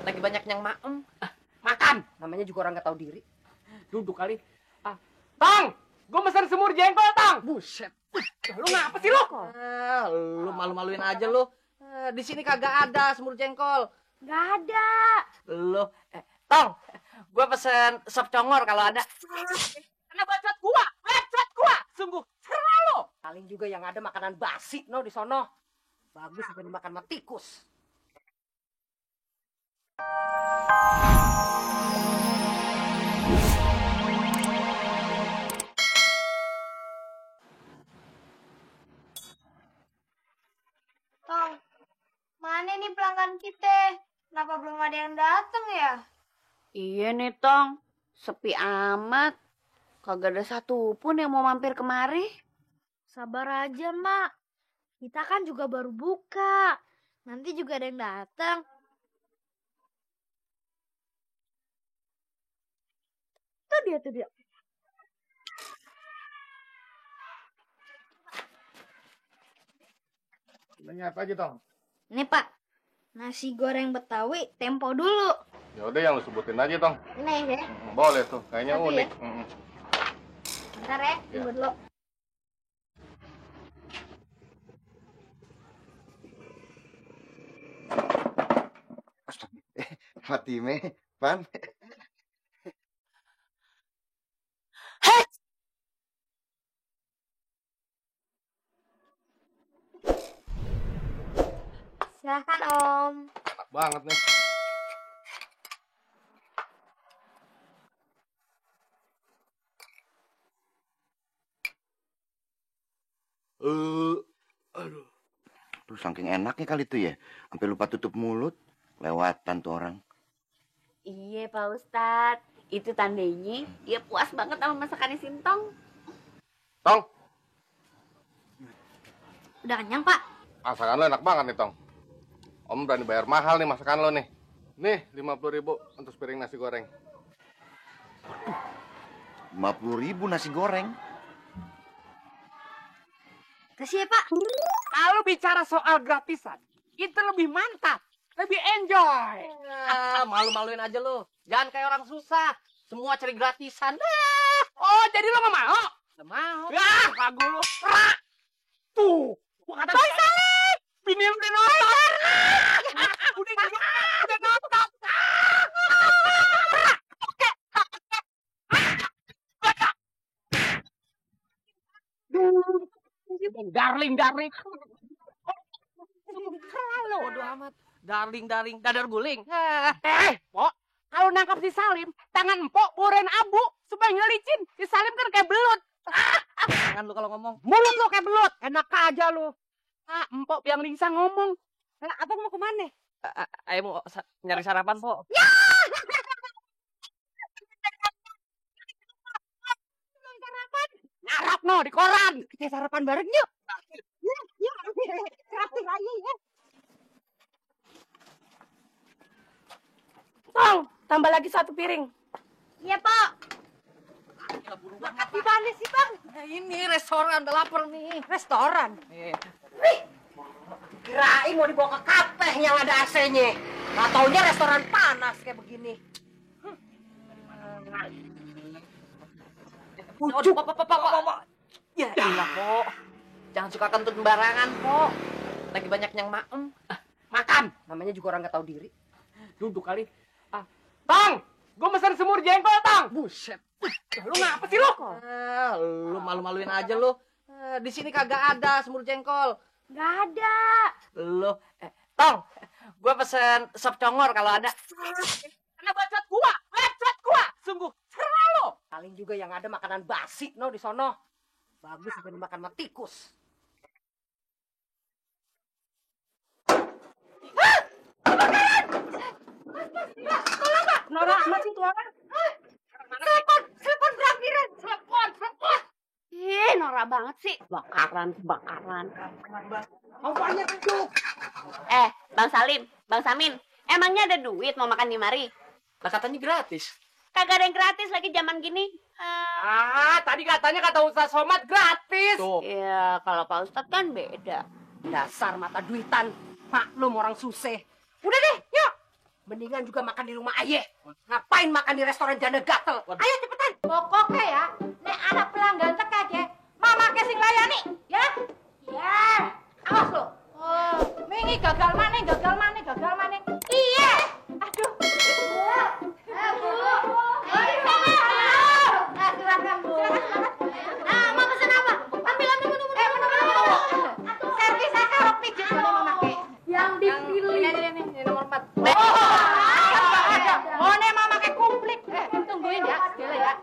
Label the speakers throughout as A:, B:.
A: Lagi banyak yang maem.
B: Makan.
A: Namanya juga orang nggak tahu diri.
B: Duduk kali. Tong, gue mesen semur jengkol, Tong.
A: Buset.
B: Lu ngapa sih lu?
A: Lu malu-maluin aja lu. Di sini kagak ada semur jengkol.
C: Nggak ada.
A: Lu, Tong, gua pesen sop congor kalau ada.
B: Karena bacot gua. Sungguh serah lo.
A: Paling juga yang ada makanan basi no di sono. Bagus sampai dimakan sama tikus.
C: Tong, mana nih pelanggan kita? Kenapa belum ada yang datang ya?
D: Iya nih, Tong. Sepi amat. Kagak ada satupun yang mau mampir kemari.
C: Sabar aja, Mak. Kita kan juga baru buka. Nanti juga ada yang datang. Tuh dia.
E: Nanya apa aja, Tong?
C: Nih, Pak. Nasi goreng Betawi tempo dulu.
E: Ya udah yang lu sebutin aja, Tong.
C: Ini ya.
E: Boleh tuh, kayaknya
C: Satu
E: unik.
C: ya? Bentar ya, tunggu dulu.
F: Fatime, Pan.
C: Silahkan, Om.
E: Enak banget nih.
F: Aduh. Tuh saking enaknya kali tuh ya. Sampai lupa tutup mulut. Lewatan tuh orang.
D: Iya, Pak Ustadz. Itu tandanya dia puas banget sama masakannya Sintong.
E: Tong,
C: Udah kenyang, Pak?
E: masakan lo enak banget nih, Tong. Om berani bayar mahal nih masakan lo nih. Nih, 50.000 untuk sepiring nasi goreng.
F: 50.000 nasi goreng.
C: Kasih ya, Pak.
B: Kalau bicara soal gratisan, itu lebih mantap. Lebih enjoy.
A: Malu-maluin aja lu. Jangan kayak orang susah. Semua cari gratisan.
B: Oh, jadi lo gak mau?
A: Gak mau.
B: Yah, ragu lu. Rak. Tuh. Gua kata Boy Salim. Bini lu udah nonton. Udah nonton. Darling.
A: Bodoh amat. Darling, dadar guling.
B: Pok, kalau nangkap si Salim, tangan empok boren abu supaya ngelicin. Si Salim kan kayak belut.
A: Jangan lu kalau ngomong.
B: Mulut lo kayak belut. Enak aja lu. Empok yang lincah ngomong. Apa mau kemana?
A: Ayo mau nyari sarapan, Po.
B: Sarapan. Ngarap no di koran. Kita sarapan bareng yuk. Yuk. Traktir aja ya.
D: Tong, tambah lagi 1 piring.
C: Iya, Pak.
B: Di mana sih, Bang?
A: Ini restoran, udah lapar nih.
B: Restoran.
A: Kirain mau dibawa ke kafe yang ada AC-nya. Nggak taunya restoran panas kayak begini. Pucuk. Pak. Ya ilah, Po. Jangan suka kentut sembarangan, Po. Lagi banyak yang maem.
B: Makan.
A: Namanya juga orang nggak tahu diri.
B: Duduk kali. Tong, gue mesen semur jengkol, Tong.
A: Buset.
B: Lu ngapa sih lu?
A: Lu malu-maluin aja lu. Di sini kagak ada semur jengkol.
C: Nggak ada.
A: Lu, Tong, gua pesen sop congor kalau ada.
B: Karena bacot gua. Sungguh serah lo.
A: Paling juga yang ada makanan basi no di sono. Bagus sampai dimakan sama tikus.
B: Nora amat sih tuh kan? Telepon berakhiran. Telepon.
D: Ih, norak banget sih. Bakaran.
A: Apanya tuh?
D: Bang Salim, Bang Samin. Emangnya ada duit mau makan di mari?
A: Lah katanya gratis.
D: Kagak ada yang gratis lagi zaman gini.
B: Tadi katanya kata Ustaz Somad gratis.
A: Tuh,
D: Ya, kalau Pak Ustadz kan beda.
A: dasar mata duitan. Maklum orang susah.
B: Udah deh, yuk. Mendingan juga makan di rumah ayah. Ngapain makan di restoran janda gatel? Ayo cepetan. Pokoknya ya, nek ada pelanggan teka aja, mama kasih layani, ya? Ya. Awas lo. Oh, mingi gagal mana? Iya. Aduh. Bu. Silakan, Bu. Nah, mau pesen apa? Ambil. Servis saya rok pijit boleh mama ke. Yang dipilih. Ini nomor 4. Oh, nih mama kayak kumplit. Tungguin ya, segala ya.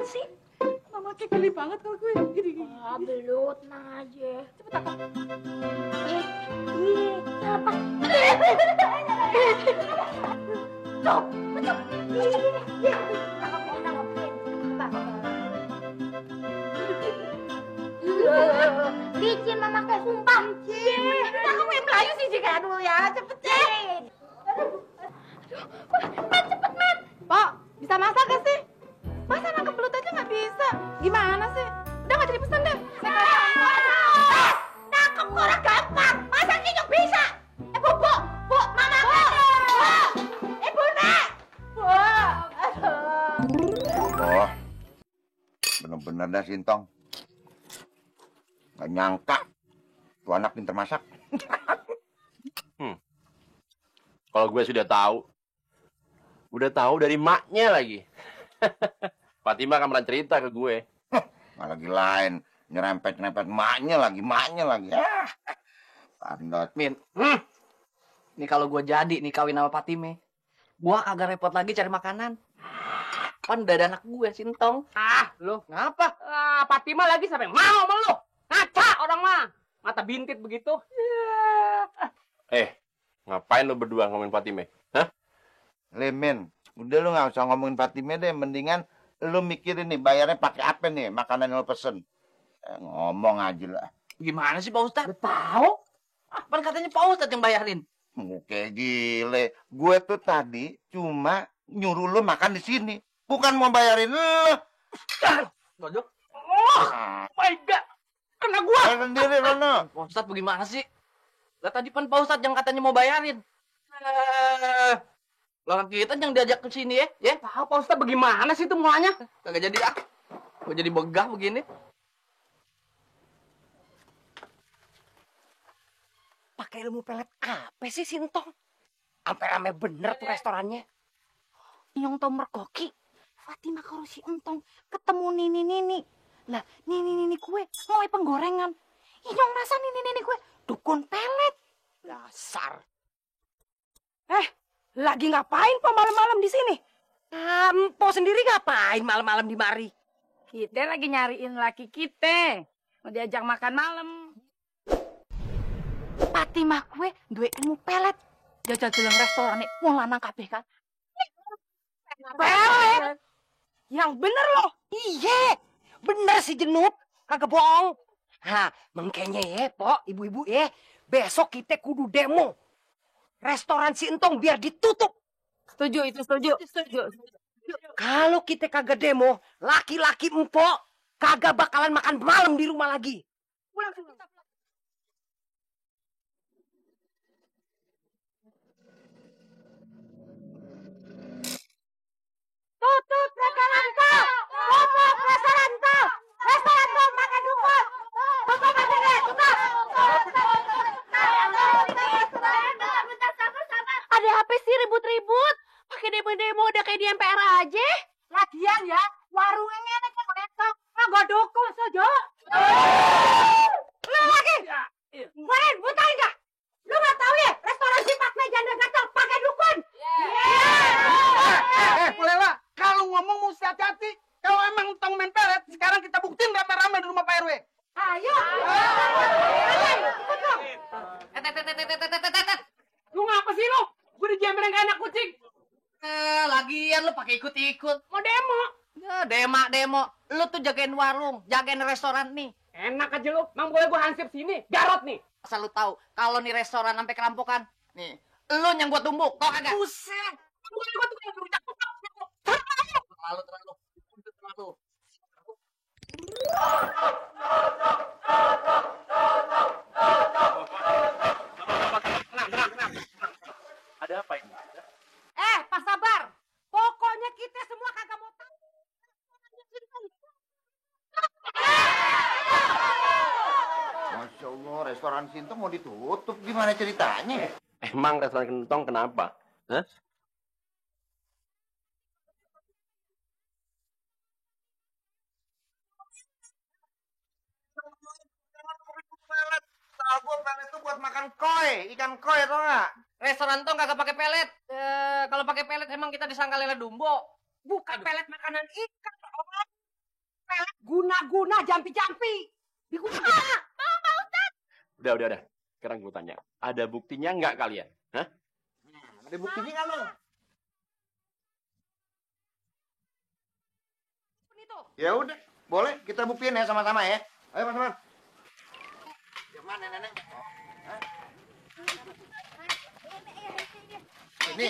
B: Sih, mama kayak geli banget kalau gue gini.
C: Belum, tenang aja. Licin mama kayak sumpah.
B: Kamu yang Melayu sih jika dulu ya, cepet deh. Cepet, men. Pak, bisa masak gak sih? Masa nangkep belut aja nggak bisa? Gimana sih? Udah nggak jadi pesan deh. Nangkep orang gampang. Masa kinyo bisa? Bu, mama bu. Bunda. Bu.
F: Oh, bener-bener dah Sintong. Gak nyangka tuh anak pinter masak.
G: Kalau gue sudah tahu dari maknya lagi. Fatima kan pernah cerita ke gue.
F: Malah lagi lain, nyerempet-nyerempet maknya lagi. Pandot.
A: Min. Nih kalau gue jadi nih kawin sama Fatime, gue kagak repot lagi cari makanan. Kan udah ada anak gue, Sintong.
B: Lu
A: Ngapa?
B: Fatima lagi sampai mau sama lu. Ngaca orang mah. Mata bintit begitu.
G: Ngapain lo berdua ngomongin Fatime? Hah?
F: Lemen, udah lu gak usah ngomongin Fatime deh. Mendingan lu mikirin nih bayarnya pakai apa nih makanan yang lu pesen. Ngomong aja lah.
A: Gimana sih Pak Ustadz?
B: Tahu?
A: Kan katanya Pak Ustadz yang bayarin.
F: Oke gile. Gue tuh tadi cuma nyuruh lu makan di sini. Bukan mau bayarin lu.
A: Waduh.
B: My God. Kena gua.
F: Saya sendiri Rono.
A: Pak Ustadz bagaimana sih? Lah tadi kan Pak Ustadz yang katanya mau bayarin. Lah kita yang diajak ke sini ya?
B: Tahu Pak Ustadz bagaimana sih itu maunya?
A: Kagak jadi ah. Gue jadi begah begini.
B: Pakai ilmu pelet apa sih Sintong? Sampai rame bener tuh restorannya.
D: Nyong tau merkoki. Fatima karo si Entong ketemu nini. Lah, nini kue mau penggorengan. Nyong rasa nini kue dukun pelet.
B: Dasar. Lagi ngapain po malam-malam di sini? Po sendiri ngapain malam-malam di mari?
H: Kita lagi nyariin laki kita. Mau diajak makan malam.
D: Fatima kue duwe ilmu pelet. Jajal jelang restoran nih wong lanang kabeh kan.
B: Pelet? Yang bener loh. Iya. Bener sih Jenup. Kagak bohong. Mengkenya ya, po, ibu-ibu ya. Besok kita kudu demo. Restoran si Entong biar ditutup.
H: Setuju.
B: Kalau kita kagak demo, laki-laki empok kagak bakalan makan malam di rumah lagi. Tutup restoran tuh! Tutup restoran tuh! Restoran tuh makan dukun! Tutup aja deh! Tutup!
D: Ada apa sih ribut-ribut? Pakai demo-demo udah kayak di MPR aja.
B: Lagian ya, warungnya enak kan mereka. Nggak dukun saja. Lu lagi? Kemarin, butain nggak? Lu nggak tahu ya, restoran si Pak Janda Gatel pakai dukun?
I: Lela, kalau ngomong mesti hati-hati. Kalau emang Entong main pelet, sekarang kita buktiin rame-rame di rumah Pak RW.
B: Ayo. Ikut dong.
I: Lu ngapa sih lu? Gue dijamperin kayak anak kucing.
A: Lagian lu pakai ikut-ikut.
I: Mau demo.
A: Ya, demo. Lu tuh jagain warung, jagain restoran nih.
I: Enak aja lu. Mang boleh gue hansip sini. Garot nih.
A: Asal lu tahu, kalau nih restoran sampai kerampokan, nih, Lu yang gua tumbuk, tau kagak?
I: Buset. Gua tuh yang rujak.
A: Terlalu.
G: Ada apa ini?
B: Pak Sabar. Pokoknya kita semua kagak mau tahu.
F: Masya Allah, restoran Sintong mau ditutup. Gimana ceritanya?
G: Emang restoran Kentong kenapa? Hah?
F: Tahu gua pelet itu buat makan koi, ikan koi tau nggak?
A: Restoran tong kagak pakai pelet. Kalau pakai pelet emang kita disangka lele dumbo.
B: Bukan pelet makanan ikan. Pelet guna-guna jampi-jampi. Digunakan.
G: Udah. Sekarang gue tanya, ada buktinya nggak kalian? Hah?
F: Ada buktinya nggak lo? Ya udah, boleh kita buktiin ya sama-sama ya. Ayo mas-mas. Gimana nenek? Hah? Ini.